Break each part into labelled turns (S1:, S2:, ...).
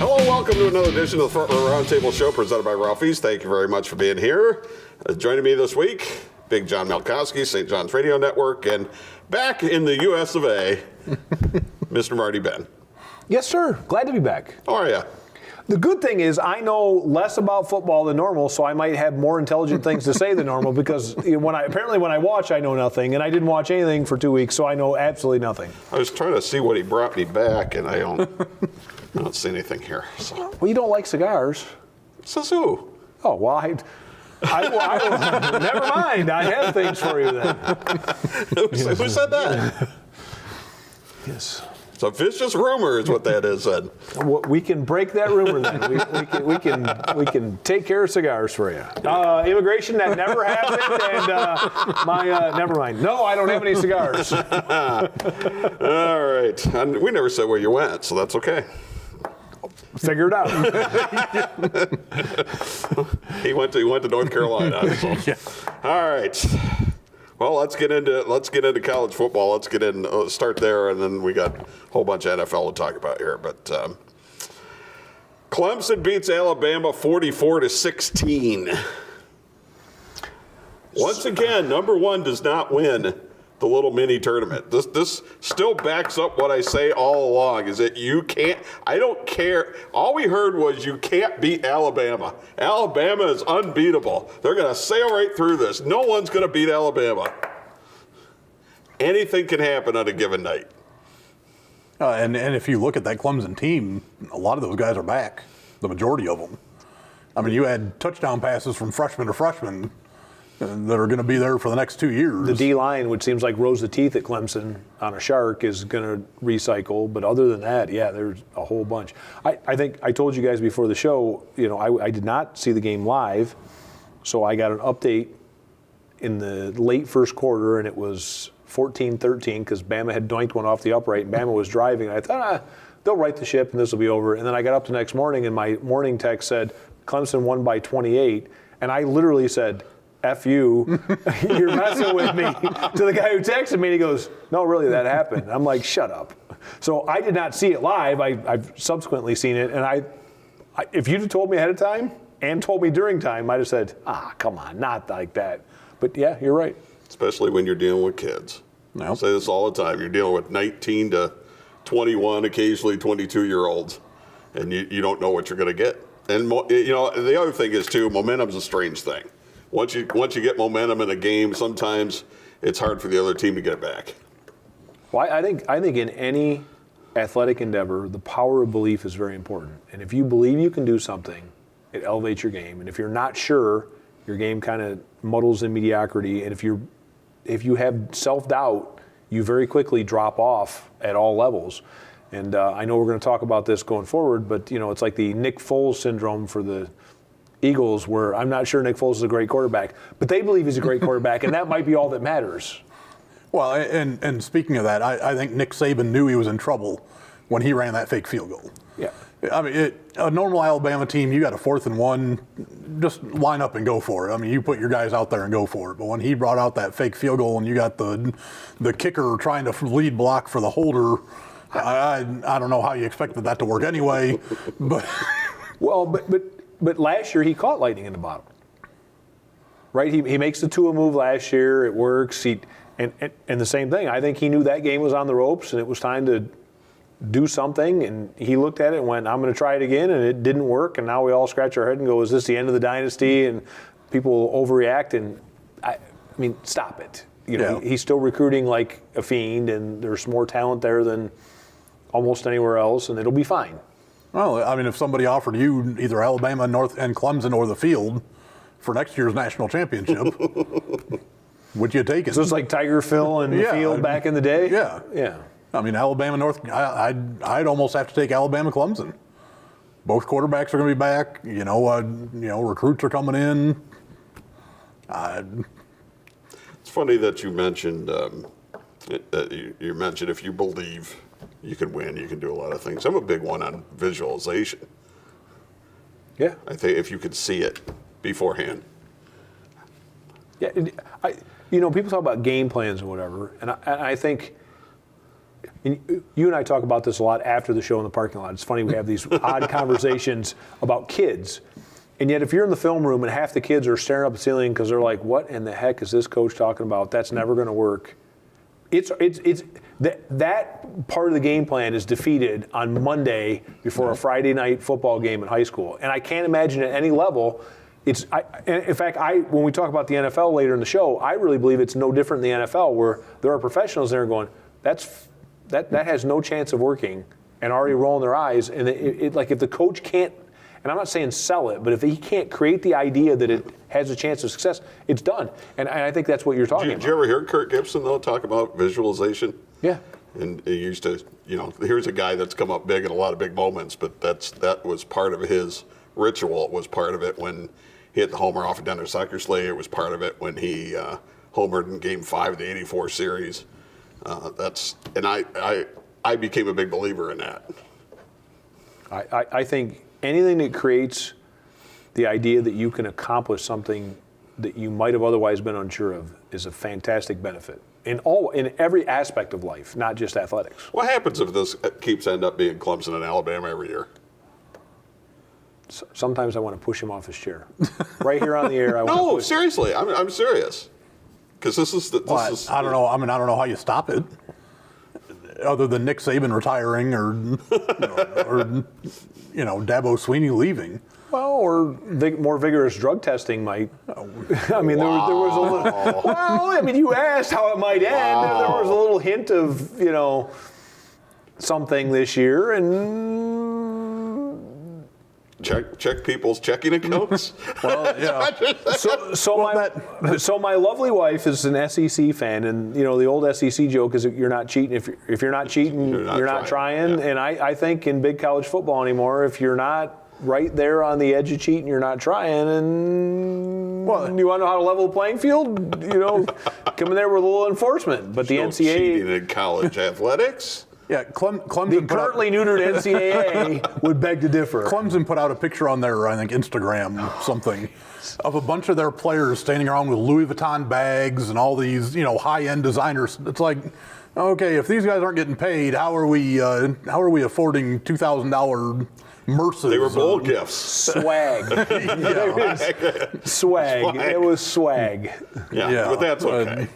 S1: Hello, welcome to another edition of the Front Row Roundtable Show presented by Ralphie's. Thank you very much for being here. Joining me this week, Big John Malkowski, St. John's Radio Network, and back in the U.S. of A., Mr. Marty Ben.
S2: Yes, sir. Glad to be back.
S1: How are you?
S2: The good thing is I know less about football than normal, so I might have more intelligent things to say than normal because when I watch, I know nothing, and I didn't watch anything for 2 weeks, so I know absolutely nothing.
S1: I was trying to see what he brought me back, and I don't see anything here. So.
S2: Well, you don't like cigars.
S1: Says who?
S2: Oh, well, I never mind. I have things for you then.
S1: Who said that?
S2: Yes.
S1: It's a vicious rumor is what that is then.
S2: Well, we can break that rumor then. We can take care of cigars for you. Immigration, that never happened, and never mind. No, I don't have any cigars.
S1: All right. And we never said where you went, so that's okay.
S2: Figure it out.
S1: He went to North Carolina. So.
S2: Yeah.
S1: All right. Well, let's get into college football. Let's start there, and then we got a whole bunch of NFL to talk about here. But Clemson beats Alabama 44-16. Once again, number one does not win the little mini tournament. This still backs up what I say all along, is that you can't, I don't care. All we heard was you can't beat Alabama. Alabama is unbeatable. They're going to sail right through this. No one's going to beat Alabama. Anything can happen on a given night.
S3: And if you look at that Clemson team, a lot of those guys are back, the majority of them. I mean, you had touchdown passes from freshman to freshman that are going to be there for the next 2 years.
S2: The D-line, which seems like rose the teeth at Clemson on a shark, is going to recycle. But other than that, yeah, there's a whole bunch. I think I told you guys before the show, I did not see the game live, so I got an update in the late first quarter, and it was 14-13 because Bama had doinked one off the upright, and Bama was driving. And I thought, they'll right the ship, and this will be over. And then I got up the next morning, and my morning text said, Clemson won by 28. And I literally said, F you, you're messing with me, to the guy who texted me, and he goes, no, really, that happened. I'm like, shut up. So I did not see it live. I've subsequently seen it, and I if you'd have told me ahead of time and told me during time, I'd have said, come on, not like that. But yeah, you're right.
S1: Especially when you're dealing with kids. I say this all the time. You're dealing with 19 to 21, occasionally 22-year-olds, and you don't know what you're going to get. And the other thing is, too, momentum's a strange thing. Once you get momentum in a game, sometimes it's hard for the other team to get it back.
S2: Well, I think in any athletic endeavor, the power of belief is very important. And if you believe you can do something, it elevates your game. And if you're not sure, your game kind of muddles in mediocrity. And if you have self-doubt, you very quickly drop off at all levels. And I know we're going to talk about this going forward, but it's like the Nick Foles syndrome for the Eagles, where I'm not sure Nick Foles is a great quarterback, but they believe he's a great quarterback, and that might be all that matters.
S3: Well, and speaking of that, I think Nick Saban knew he was in trouble when he ran that fake field goal.
S2: Yeah.
S3: I mean, a normal Alabama team, you got a 4th and 1, just line up and go for it. I mean, you put your guys out there and go for it. But when he brought out that fake field goal and you got the kicker trying to lead block for the holder, I don't know how you expected that to work anyway. But
S2: well, but last year he caught lightning in the bottle, right? He makes the Tua move last year. It works. And the same thing. I think he knew that game was on the ropes and it was time to do something. And he looked at it and went, I'm going to try it again. And it didn't work. And now we all scratch our head and go, is this the end of the dynasty? And people overreact. And I mean, stop it. He's still recruiting like a fiend, and there's more talent there than almost anywhere else, and it'll be fine.
S3: Well, I mean, if somebody offered you either Alabama, North, and Clemson or the field for next year's national championship, would you take it?
S2: So it's like Tiger Phil and the field back in the day?
S3: Yeah.
S2: Yeah.
S3: I mean, Alabama, North, I'd almost have to take Alabama, Clemson. Both quarterbacks are going to be back. Recruits are coming in.
S1: It's funny that you mentioned you mentioned if you believe you can win, you can do a lot of things. I'm a big one on visualization.
S2: Yeah.
S1: I think if you could see it beforehand.
S2: Yeah. People talk about game plans and whatever, and I think and you and I talk about this a lot after the show in the parking lot. It's funny, we have these odd conversations about kids. And yet if you're in the film room and half the kids are staring up at the ceiling because they're like, what in the heck is this coach talking about? That's never going to work. That part of the game plan is defeated on Monday before a Friday night football game in high school. And I can't imagine at any level, in fact, when we talk about the NFL later in the show, I really believe it's no different in the NFL where there are professionals there going, that has no chance of working, and already rolling their eyes. And like if the coach can't, and I'm not saying sell it, but if he can't create the idea that it has a chance of success, it's done. And I think that's what you're talking about.
S1: Did you ever hear Kirk Gibson, though, talk about visualization?
S2: Yeah.
S1: And he used to, here's a guy that's come up big in a lot of big moments, but that was part of his ritual. It was part of it when he hit the homer off of Denver Suckersley. It was part of it when he homered in Game 5 of the '84 series. I became a big believer in that.
S2: I think anything that creates the idea that you can accomplish something that you might have otherwise been unsure of is a fantastic benefit in every aspect of life, not just athletics.
S1: What happens if this keeps end up being Clemson and Alabama every year?
S2: Sometimes I want to push him off his chair. Right here on the air, I want to
S1: No,
S2: push
S1: seriously, I'm serious. Because this is
S3: I don't know. I don't know how you stop it, other than Nick Saban retiring or Dabo Sweeney leaving.
S2: Well, or more vigorous drug testing might. I mean, there was a little. Well, I mean, you asked how it might end. Wow. There was a little hint of something this year, and
S1: check people's checking accounts.
S3: Well, yeah.
S2: So my lovely wife is an SEC fan, and the old SEC joke is if you're not cheating, if you're not cheating, you're not trying. Yeah. And I think in big college football anymore, if you're not right there on the edge of cheating, you're not trying. And you want to know how to level the playing field? Come in there with a little enforcement. But the NCAA
S1: cheating in college athletics.
S3: Yeah, Clemson.
S2: The currently neutered NCAA would beg to differ.
S3: Clemson put out a picture on their, I think, Instagram something of a bunch of their players standing around with Louis Vuitton bags and all these, high-end designers. It's like, okay, if these guys aren't getting paid, how are we affording $2,000 Merces?
S1: They were bold gifts.
S2: Swag. Swag. It was swag.
S1: Yeah. But that's okay.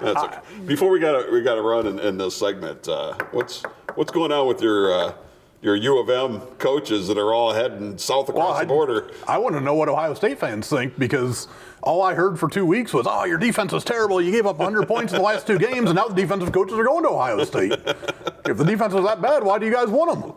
S1: That's okay. Before we got to run in this segment, what's going on with your U of M coaches that are all heading south across the border?
S3: I want to know what Ohio State fans think, because all I heard for 2 weeks was, your defense was terrible. You gave up 100 points in the last 2 games, and now the defensive coaches are going to Ohio State. If the defense was that bad, why do you guys want them?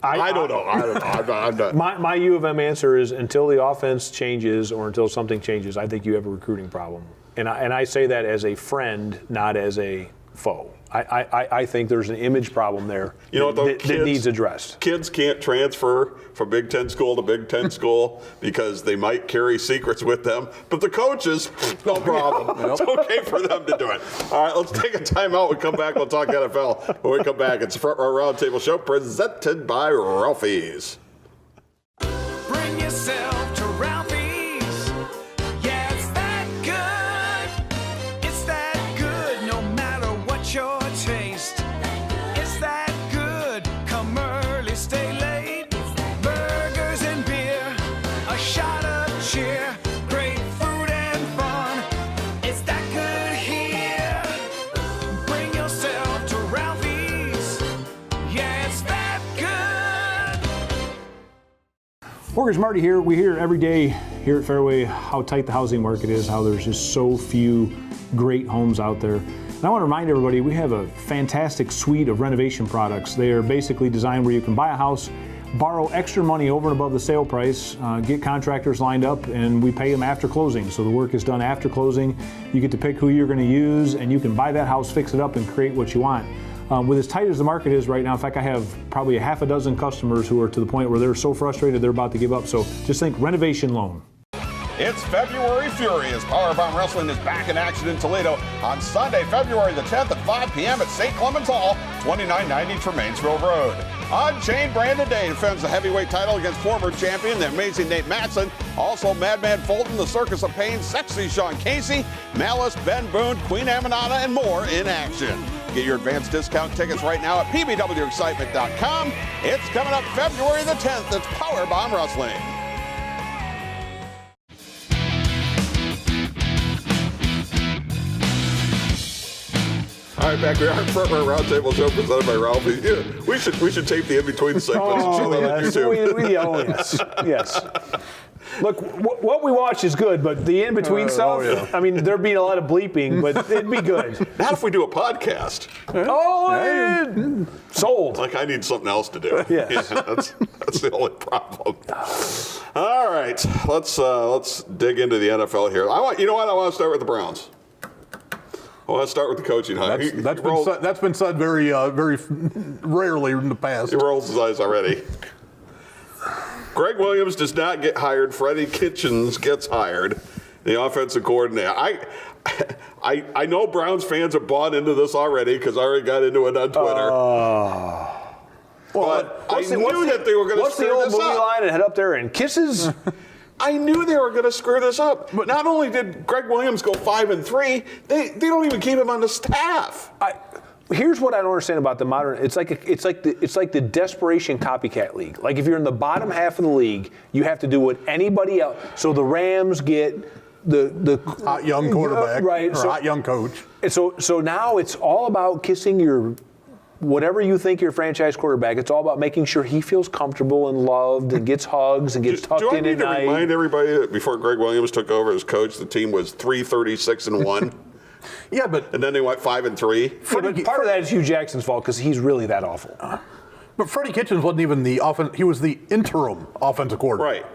S1: I don't know. I'm not.
S2: My U of M answer is until the offense changes or until something changes, I think you have a recruiting problem. And I say that as a friend, not as a foe. I think there's an image problem there that needs addressed.
S1: Kids can't transfer from Big Ten school to Big Ten school because they might carry secrets with them. But the coaches, no problem. It's okay for them to do it. All right, let's take a timeout. We'll come back. We'll talk NFL. When we come back, it's the Front Row Roundtable Show presented by Ralphie's.
S4: Bring yourself to Ralphie's. Yeah, it's that good. It's that good no matter what your taste. It's that good. Come early, stay late. Burgers and beer, a shot of cheer. Great food and fun. It's that good here. Bring yourself to Ralphie's. Yeah, it's that good.
S2: Mortgage Marty here. We hear every day here at Fairway how tight the housing market is, how there's just so few great homes out there. And I want to remind everybody we have a fantastic suite of renovation products. They are basically designed where you can buy a house, borrow extra money over and above the sale price, get contractors lined up, and we pay them after closing. So the work is done after closing. You get to pick who you're going to use, and you can buy that house, fix it up, and create what you want. With as tight as the market is right now, in fact, I have probably a half a dozen customers who are to the point where they're so frustrated they're about to give up. So just think renovation loan.
S1: It's February Fury as Powerbomb Wrestling is back in action in Toledo on Sunday, February the 10th at 5 p.m. at St. Clements Hall, 2990 Tremainsville Road. Unchained Brandon Day defends the heavyweight title against former champion, the amazing Nate Matson. Also, Madman Fulton, the Circus of Pain, Sexy Sean Casey, Malice, Ben Boone, Queen Amanada, and more in action. Get your advanced discount tickets right now at pbwexcitement.com. It's coming up February the 10th. It's Powerbomb Wrestling. All right, back we are. Front Row Roundtable show presented by Ralphie. Yeah, we should tape the in-between segments and show them on YouTube.
S2: Yes. Look, what we watch is good, but the in-between stuff, I mean, there'd be a lot of bleeping, but it'd be good.
S1: Not if we do a podcast.
S2: Sold.
S1: Like I need something else to do.
S2: Yes.
S1: Yeah, that's the only problem. All right, let's dig into the NFL here. I want to start with the Browns. I want to start with the coaching hire.
S3: That's been said very rarely in the past.
S1: He rolls his eyes already. Greg Williams does not get hired. Freddie Kitchens gets hired, the offensive coordinator. I know Browns fans have bought into this already because I already got into it on Twitter. But I knew that they were going to screw this up.
S2: What's the old movie line and head up there and kisses?
S1: I knew they were going to screw this up. But not only did Greg Williams go 5-3, they don't even keep him on the staff.
S2: Here's what I don't understand about the modern. It's like the desperation copycat league. Like if you're in the bottom half of the league, you have to do what anybody else. So the Rams get the
S3: hot young quarterback,
S2: right?
S3: Or
S2: So,
S3: hot young coach.
S2: And so now it's all about kissing your. Whatever you think your franchise quarterback, it's all about making sure he feels comfortable and loved and gets hugs and gets tucked in at night.
S1: Do I need to remind everybody that before Greg Williams took over as coach, the team was 3-36-1?
S3: Yeah, but
S1: and then they went 5-3.
S2: But part of that is Hugh Jackson's fault because he's really that awful.
S3: But Freddie Kitchens wasn't even the he was the interim offensive coordinator.
S1: Right.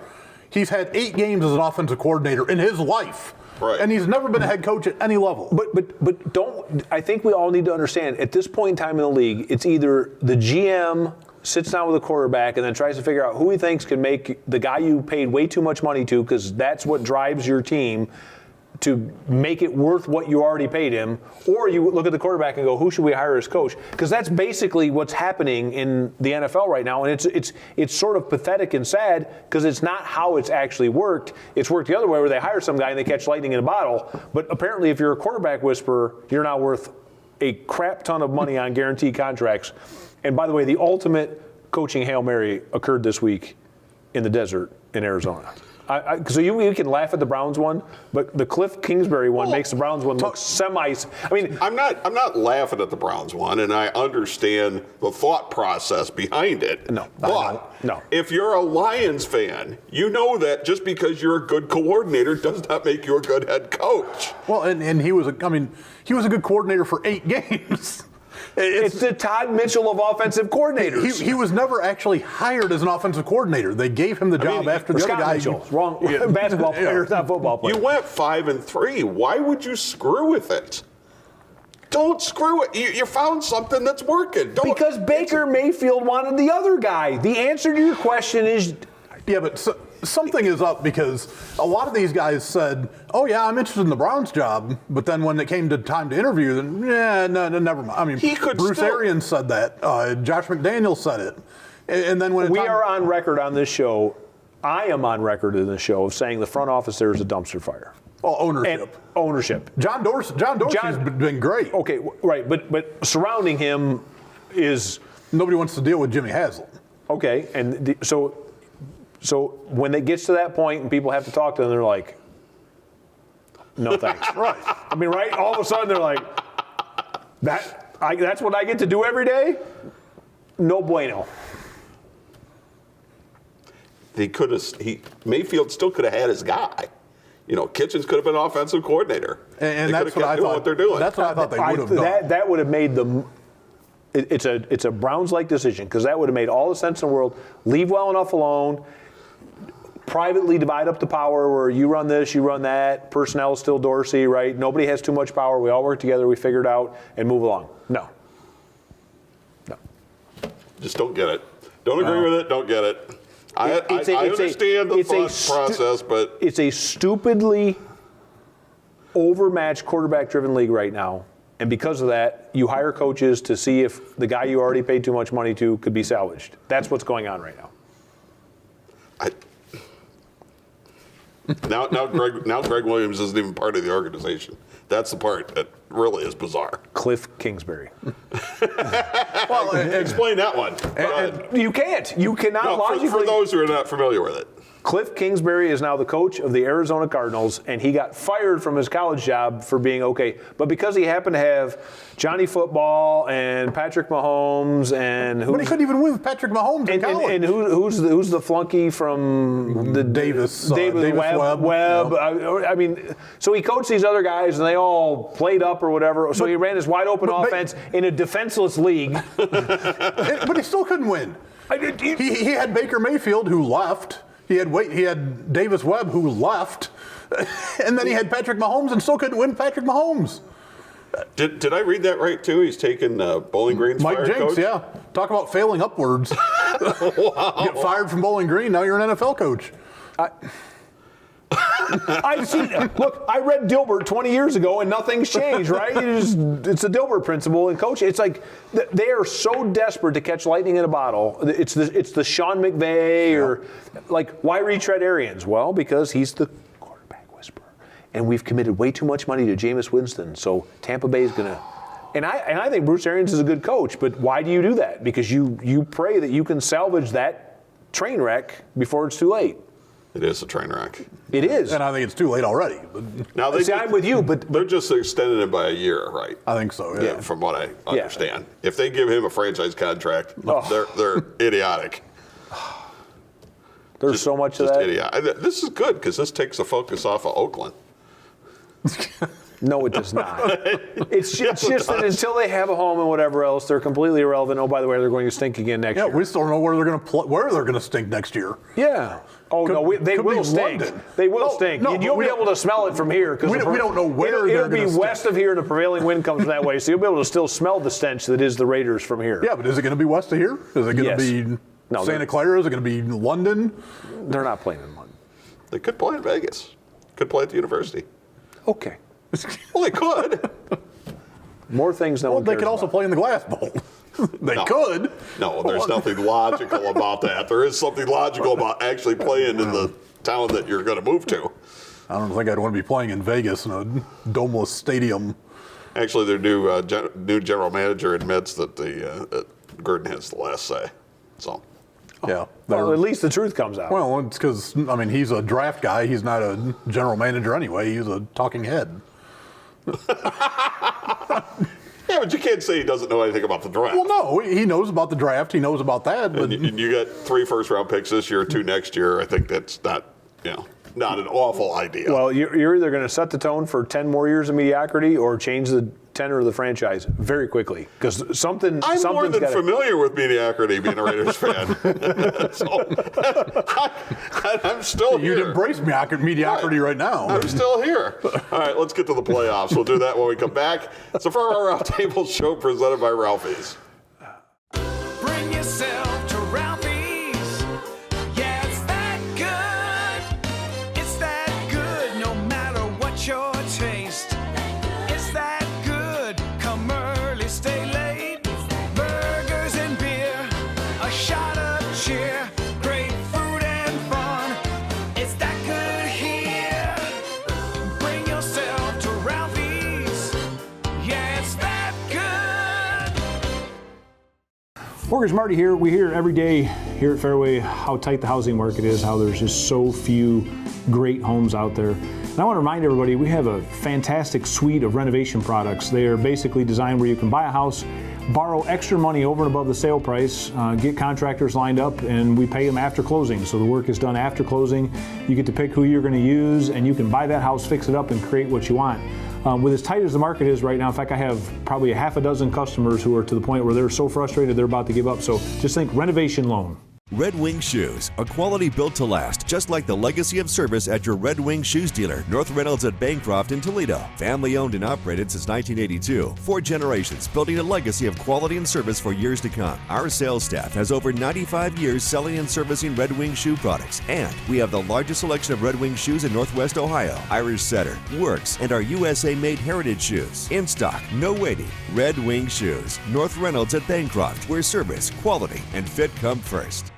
S3: He's had 8 games as an offensive coordinator in his life.
S1: Right.
S3: And he's never been a head coach at any level.
S2: But don't. I think we all need to understand at this point in time in the league, it's either the GM sits down with the quarterback and then tries to figure out who he thinks can make the guy you paid way too much money to, because that's what drives your team, to make it worth what you already paid him, or you look at the quarterback and go, who should we hire as coach? Because that's basically what's happening in the NFL right now, and it's sort of pathetic and sad because it's not how it's actually worked. It's worked the other way where they hire some guy and they catch lightning in a bottle. But apparently, if you're a quarterback whisperer, you're not worth a crap ton of money on guaranteed contracts. And by the way, the ultimate coaching Hail Mary occurred this week in the desert in Arizona. So you can laugh at the Browns one, but the Cliff Kingsbury one makes the Browns one look semi. I mean,
S1: I'm not laughing at the Browns one, and I understand the thought process behind it.
S2: No,
S1: If you're a Lions fan, you know that just because you're a good coordinator does not make you a good head coach.
S3: Well, and he was a good coordinator for 8 games.
S2: It's the Todd Mitchell of offensive coordinators.
S3: He was never actually hired as an offensive coordinator. They gave him the job after the other guy.
S2: Mitchell. Wrong. Basketball player, not football player.
S1: You went 5-3. Why would you screw with it? Don't screw it. You found something that's working.
S2: Because Baker Mayfield wanted the other guy. The answer to your question is...
S3: Yeah, but something is up because a lot of these guys said, oh, yeah, I'm interested in the Browns job. But then when it came to time to interview, then, no, never mind. I mean, Bruce Arians said that. Josh McDaniels said it. And then when
S2: we are on record on this show, I am on record in this show of saying the front office there is a dumpster fire.
S3: Oh, ownership.
S2: And ownership.
S3: John Dorsey's been great.
S2: Okay, right. But surrounding him is...
S3: Nobody wants to deal with Jimmy Haslam.
S2: Okay, and So when it gets to that point and people have to talk to them, they're like, no thanks.
S3: Right.
S2: I mean, right? All of a sudden they're like, that's what I get to do every day? No bueno.
S1: Mayfield still could have had his guy. Kitchens could have been offensive coordinator.
S3: And that's what I thought.
S1: What they're doing.
S3: That's what I thought they would have done.
S2: That would have made them. It's a Browns-like decision because that would have made all the sense in the world. Leave well enough alone. Privately divide up the power where you run this, you run that. Personnel is still Dorsey, right? Nobody has too much power. We all work together. We figure it out and move along. No.
S1: Just don't get it. Don't agree with it. Don't get it. I understand the thought process, but
S2: it's a stupidly overmatched quarterback-driven league right now. And because of that, you hire coaches to see if the guy you already paid too much money to could be salvaged. That's what's going on right now.
S1: Now Greg Williams isn't even part of the organization. That's the part that really is bizarre.
S2: Cliff Kingsbury.
S1: Well, explain that one.
S2: You can't. You cannot logically.
S1: For those who are not familiar with it.
S2: Cliff Kingsbury is now the coach of the Arizona Cardinals, and he got fired from his college job for being okay. But because he happened to have Johnny Football and Patrick Mahomes and
S3: but he couldn't even win with Patrick Mahomes in college.
S2: And who's the flunky from the
S3: Davis
S2: Webb.
S3: Yeah.
S2: I mean, so he coached these other guys, and they all played up or whatever. So he ran his wide open offense in a defenseless league.
S3: But he still couldn't win. He had Baker Mayfield who left. He had Davis Webb who left, and then he had Patrick Mahomes and still couldn't win Patrick Mahomes.
S1: Did I read that right too? He's taken Bowling Green's
S3: Mike
S1: fired
S3: Jenks,
S1: coach?
S3: yeah. Talk about failing upwards.
S1: Wow.
S3: Get fired from Bowling Green, now you're an NFL coach.
S2: I've seen. Look, I read Dilbert 20 years ago, and nothing's changed, right? It's the Dilbert principle in coaching. It's like they are so desperate to catch lightning in a bottle. It's the Sean McVay or like why retread Arians? Well, because he's the quarterback whisperer, and we've committed way too much money to Jameis Winston. So Tampa Bay is gonna. And I think Bruce Arians is a good coach, but why do you do that? Because you pray that you can salvage that train wreck before it's too late.
S1: It is a train wreck.
S2: It is.
S3: And I think it's too late already.
S1: Now
S2: I'm with you, but
S1: they're just extending it by a year, right?
S3: I think so, yeah.
S1: From what I understand. If they give him a franchise contract, they're idiotic.
S2: There's so much of that.
S1: Idiotic. This is good because this takes the focus off of Oakland.
S2: No, it does not. It's just that until they have a home and whatever else, they're completely irrelevant. Oh, by the way, they're going to stink again next year.
S3: Yeah, we still don't know where they're going to stink next year.
S2: Yeah. Oh, no, they will stink.
S3: London.
S2: They will stink.
S3: No,
S2: You'll be able to smell it from here.
S3: We don't know where
S2: it'll
S3: they're
S2: be
S3: gonna
S2: west
S3: stink.
S2: of here, and the prevailing wind comes that way, so you'll be able to still smell the stench that is the Raiders from here.
S3: Yeah, but is it going to be west of here? Is it going to be Santa Clara? Is it going to be London?
S2: They're not playing in London.
S1: They could play in Vegas. Could play at the university.
S2: Okay.
S1: Well, they could.
S2: More things no one
S3: They
S2: cares
S3: could also
S2: about.
S3: play in the Glass Bowl. They could.
S1: No, there's nothing logical about that. There is something logical about actually playing in the town that you're going to move to.
S3: I don't think I'd want to be playing in Vegas in a domeless stadium.
S1: Actually, their new general manager admits that Gruden has the last say. So,
S3: Yeah.
S2: Well, at least the truth comes out.
S3: Well, it's because, he's a draft guy. He's not a general manager anyway. He's a talking head.
S1: yeah, but you can't say he doesn't know anything about the draft.
S3: Well, no, he knows about the draft. He knows about that. But
S1: And you got 3 first-round picks this year, 2 next year. I think that's not an awful idea.
S2: Well, you're either going to set the tone for 10 more years of mediocrity or change the tenor of the franchise very quickly. Because something's
S1: more than
S2: gotta,
S1: familiar with mediocrity being a Raiders fan. So, I'm still here.
S3: you'd embrace mediocrity right now.
S1: I'm still here. All right, let's get to the playoffs. We'll do that when we come back. So for our Roundtable show presented by Ralphie's.
S4: Bring yourself to Ralphie's. Yeah, it's that good. It's that good no matter what your taste. It's that good. Come early, stay late. Burgers and beer, a shot of cheer. Great food and fun. It's that good here. Bring yourself to Ralphie's. Yeah, it's that good.
S5: Mortgage Marty here. We hear every day here at Fairway how tight the housing market is, how there's just so few great homes out there. And I want to remind everybody we have a fantastic suite of renovation products. They are basically designed where you can buy a house, borrow extra money over and above the sale price, get contractors lined up, and we pay them after closing. So the work is done after closing. You get to pick who you're going to use, and you can buy that house, fix it up, and create what you want. With as tight as the market is right now, in fact, I have probably a half a dozen customers who are to the point where they're so frustrated they're about to give up. So just think renovation loan.
S6: Red Wing Shoes, a quality built to last, just like the legacy of service at your Red Wing Shoes dealer, North Reynolds at Bancroft in Toledo. Family owned and operated since 1982. 4 generations building a legacy of quality and service for years to come. Our sales staff has over 95 years selling and servicing Red Wing shoe products, and we have the largest selection of Red Wing shoes in Northwest Ohio. Irish Setter, Works, and our USA-made heritage shoes. In stock, no waiting. Red Wing Shoes, North Reynolds at Bancroft, where service, quality, and fit come first.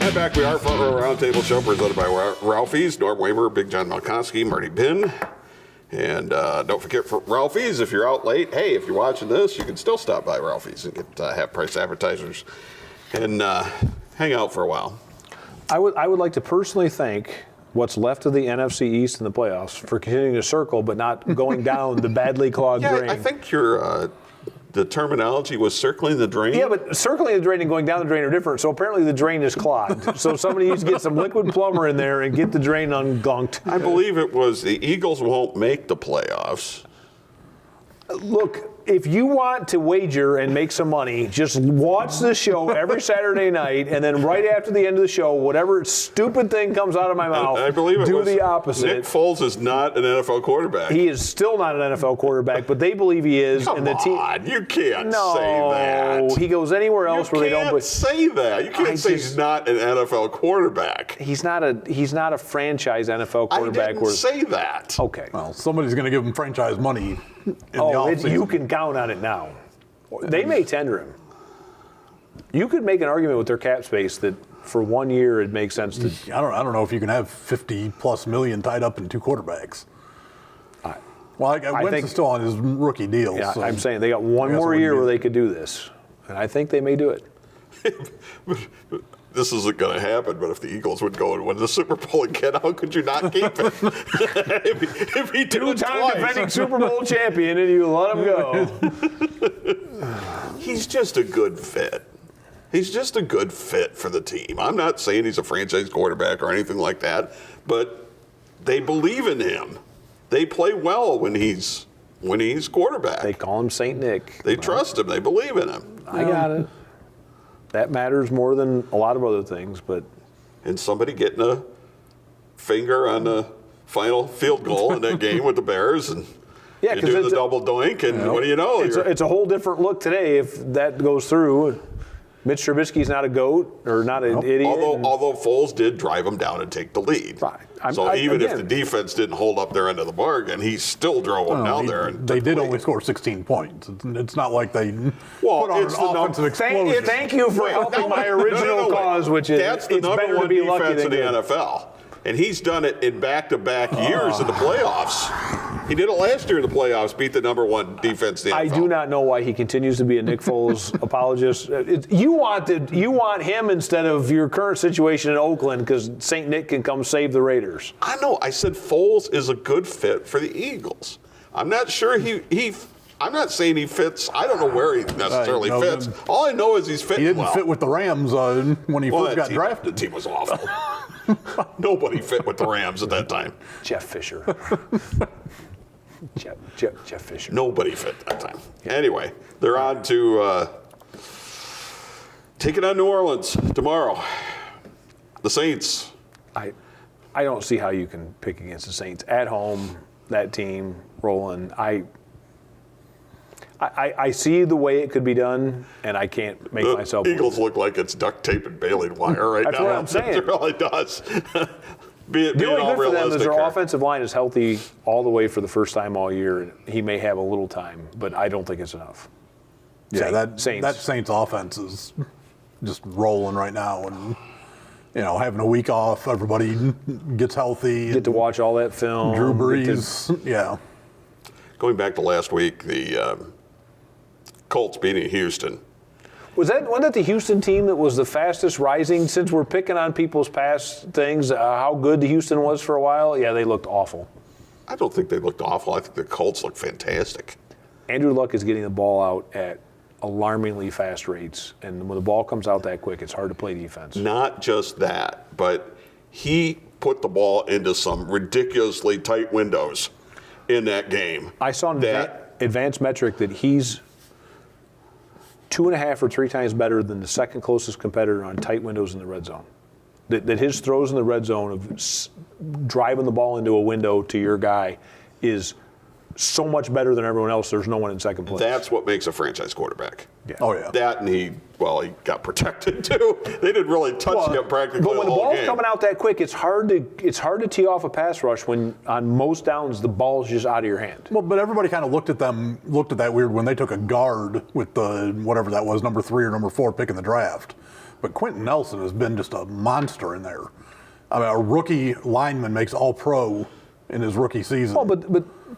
S1: And back we are, Front Row Roundtable Show presented by Ralphie's, Norm Waymer, Big John Malkowski, Marty Bin. And don't forget for Ralphie's, if you're out late, hey, if you're watching this, you can still stop by Ralphie's and get half-price appetizers and hang out for a while. I
S2: would like to personally thank what's left of the NFC East in the playoffs for continuing to circle but not going down the badly clogged drain.
S1: I think your the terminology was circling the drain.
S2: Yeah, but circling the drain and going down the drain are different. So apparently the drain is clogged. So somebody needs to get some liquid plumber in there and get the drain ungunked.
S1: I believe it was the Eagles won't make the playoffs.
S2: Look, if you want to wager and make some money, just watch the show every Saturday night, and then right after the end of the show, whatever stupid thing comes out of my mouth,
S1: I believe
S2: do the opposite.
S1: Nick Foles is not an NFL quarterback.
S2: He is still not an NFL quarterback, but they believe he is.
S1: Come
S2: and the team.
S1: on, you can't
S2: No,
S1: say that.
S2: he goes anywhere else where they don't.
S1: You can't say that. You can't say he's not an NFL quarterback.
S2: He's not a franchise NFL quarterback.
S1: I didn't say that.
S2: Okay.
S3: Well, somebody's going to give him franchise money in the offseason.
S2: You can count on it now. They may tender him. You could make an argument with their cap space that for 1 year it makes sense to.
S3: I don't know if you can have $50+ million tied up in 2 quarterbacks. Wentz is still on his rookie deal.
S2: Yeah,
S3: so
S2: I'm saying they got one more year where they could do this, and I think they may do it.
S1: This isn't going to happen, but if the Eagles would go and win the Super Bowl again, how could you not keep it? if he did it
S2: Two-time
S1: twice.
S2: defending Super Bowl champion, and you let him go.
S1: He's just a good fit. He's just a good fit for the team. I'm not saying he's a franchise quarterback or anything like that, but they believe in him. They play well when he's quarterback.
S2: They call him Saint Nick.
S1: They trust him. They believe in him.
S2: I got it. That matters more than a lot of other things, but.
S1: And somebody getting a finger on the final field goal in that game with the Bears, and
S2: Yeah,
S1: you do the double doink, and what do you know?
S2: It's a whole different look today if that goes through. Mitch Trubisky's not a goat or not an idiot.
S1: Although Foles did drive him down and take the lead.
S2: Right.
S1: So even if the defense didn't hold up their end of the bargain, he still drove them down there. And
S3: they did only score 16 points. It's not like they
S1: Well,
S3: put on an
S1: it's the
S3: offensive explosion.
S2: Thank you for helping my original cause, which is
S1: that's the
S2: it's
S1: number
S2: better to
S1: one
S2: be lucky
S1: defense
S2: than
S1: in the
S2: good.
S1: NFL. And he's done it in back-to-back years in the playoffs. He did it last year in the playoffs, beat the number one defense in the NFL.
S2: I do not know why he continues to be a Nick Foles apologist. You want him instead of your current situation in Oakland because St. Nick can come save the Raiders.
S1: I know. I said Foles is a good fit for the Eagles. I'm not sure I'm not saying he fits. I don't know where he necessarily fits. All I know is he's fitting
S3: He didn't
S1: well.
S3: fit with the Rams when he first got drafted.
S1: The team was awful. Nobody fit with the Rams at that time.
S2: Jeff Fisher. Jeff Fisher.
S1: Nobody fit that time. Anyway, they're on to taking on New Orleans tomorrow. The Saints.
S2: I don't see how you can pick against the Saints at home. That team rolling. I see the way it could be done, and I can't make myself.
S1: The Eagles look like it's duct tape and baling wire right now.
S2: That's what I'm saying.
S1: It really does.
S2: The only good for them is their offensive line is healthy all the way for the first time all year. And he may have a little time, but I don't think it's enough.
S3: Yeah, that Saints offense is just rolling right now, and having a week off, everybody gets healthy.
S2: Get to watch all that film.
S3: Drew Brees, yeah.
S1: Going back to last week, the Colts beating Houston.
S2: Wasn't that the Houston team that was the fastest rising? Since we're picking on people's past things, how good the Houston was for a while? Yeah, they looked awful.
S1: I don't think they looked awful. I think the Colts looked fantastic.
S2: Andrew Luck is getting the ball out at alarmingly fast rates, and when the ball comes out that quick, it's hard to play defense.
S1: Not just that, but he put the ball into some ridiculously tight windows in that game.
S2: I saw advanced metric that he's 2.5 or 3 times better than the second closest competitor on tight windows in the red zone. That his throws in the red zone of driving the ball into a window to your guy is so much better than everyone else. There's no one in second place.
S1: That's what makes a franchise quarterback.
S2: Yeah.
S3: Oh, yeah.
S1: That, and he got protected too. They didn't really touch him practically
S2: But when the
S1: whole
S2: ball's
S1: game.
S2: coming out that quick, it's hard to tee off a pass rush when on most downs the ball's just out of your hand.
S3: Well, but everybody kind of looked at that weird when they took a guard with the whatever that was, number 3 or number 4 pick in the draft. But Quentin Nelson has been just a monster in there. I mean, a rookie lineman makes All-Pro in his rookie season.
S2: Well, but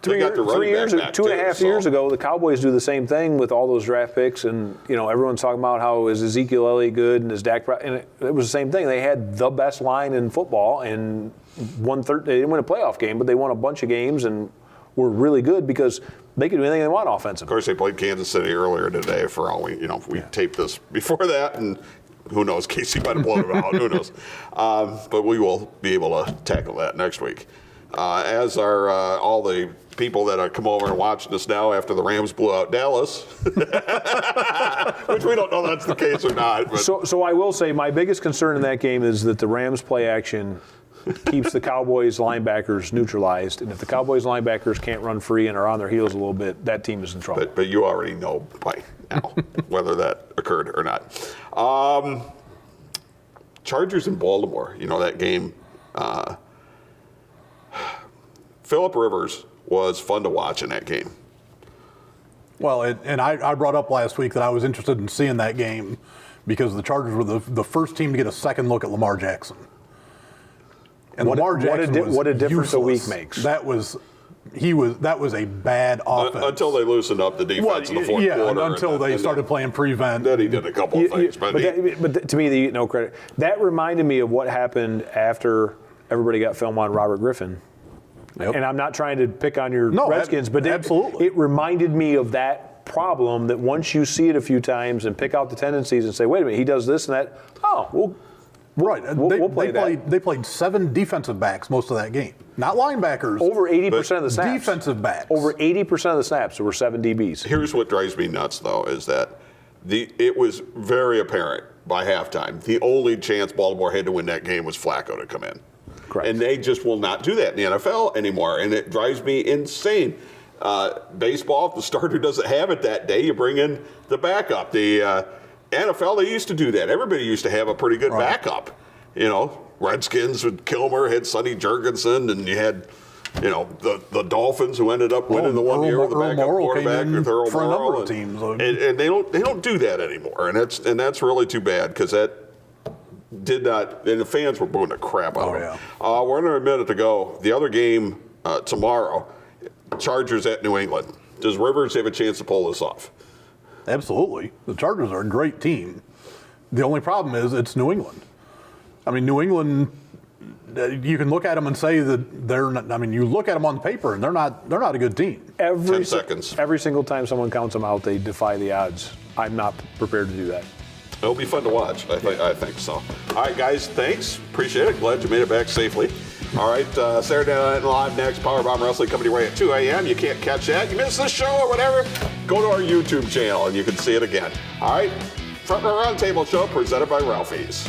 S1: They got the running back back
S2: 2.5
S1: too,
S2: years
S1: so.
S2: ago, the Cowboys do the same thing with all those draft picks, and everyone's talking about how is Ezekiel Elliott good and is Dak, and it was the same thing. They had the best line in football and they didn't win a playoff game, but they won a bunch of games and were really good because they could do anything they want
S1: Of
S2: offensively.
S1: course, they played Kansas City earlier today. For all we taped this before that, and who knows, Casey might have blown it out. Who knows? But we will be able to tackle that next week. As are all the people that are come over and watching us now after the Rams blew out Dallas, which we don't know that's the case or not. But
S2: So I will say my biggest concern in that game is that the Rams play action keeps the Cowboys linebackers neutralized, and if the Cowboys linebackers can't run free and are on their heels a little bit, that team is in trouble.
S1: but you already know by now whether that occurred or not. Chargers in Baltimore, that game. Phillip Rivers was fun to watch in that game.
S3: Well, and I brought up last week that I was interested in seeing that game because the Chargers were the first team to get a second look at Lamar Jackson. And Lamar Jackson was
S2: what a difference a
S3: useless.
S2: week makes.
S3: That was a bad offense.
S1: Until they loosened up the defense in the fourth quarter.
S3: until they started playing prevent.
S1: Then he did a couple of things.
S2: But to me, they get no credit. That reminded me of what happened after everybody got film on Robert Griffin.
S3: Yep.
S2: And I'm not trying to pick on your
S3: No,
S2: Redskins, but
S3: absolutely.
S2: it reminded me of that problem that once you see it a few times and pick out the tendencies and say, wait a minute, he does this and that. Oh, we'll play that.
S3: They played 7 defensive backs most of that game, not linebackers.
S2: Over 80% of the snaps.
S3: Defensive backs.
S2: Over 80% of the snaps, there were 7 DBs.
S1: Here's what drives me nuts, though, is that it was very apparent by halftime. The only chance Baltimore had to win that game was Flacco to come in.
S2: Correct.
S1: And they just will not do that in the NFL anymore, and it drives me insane. Baseball, if the starter doesn't have it that day, you bring in the backup. The NFL, they used to do that. Everybody used to have a pretty good backup. Redskins with Kilmer had Sonny Jurgensen, and you had, the Dolphins who ended up winning the one year with the backup quarterback with Earl
S3: for a number
S1: Morrall.
S3: of teams.
S1: And they don't do that anymore, and that's really too bad because that did not, and the fans were booing the crap out of them.
S3: Yeah.
S1: We're under a minute to go. The other game tomorrow, Chargers at New England. Does Rivers have a chance to pull this off?
S3: Absolutely. The Chargers are a great team. The only problem is it's New England. I mean, New England, you can look at them and say that they're not, you look at them on paper and they're not a good team.
S1: 10 seconds.
S2: Every single time someone counts them out, they defy the odds. I'm not prepared to do that.
S1: It'll be fun to watch. I think so. All right, guys, thanks. Appreciate it. Glad you made it back safely. All right, Saturday Night Live next. Powerbomb Wrestling coming your way at 2 a.m. You can't catch that. You missed the show or whatever, go to our YouTube channel and you can see it again. All right, Front Row Roundtable Show presented by Ralphie's.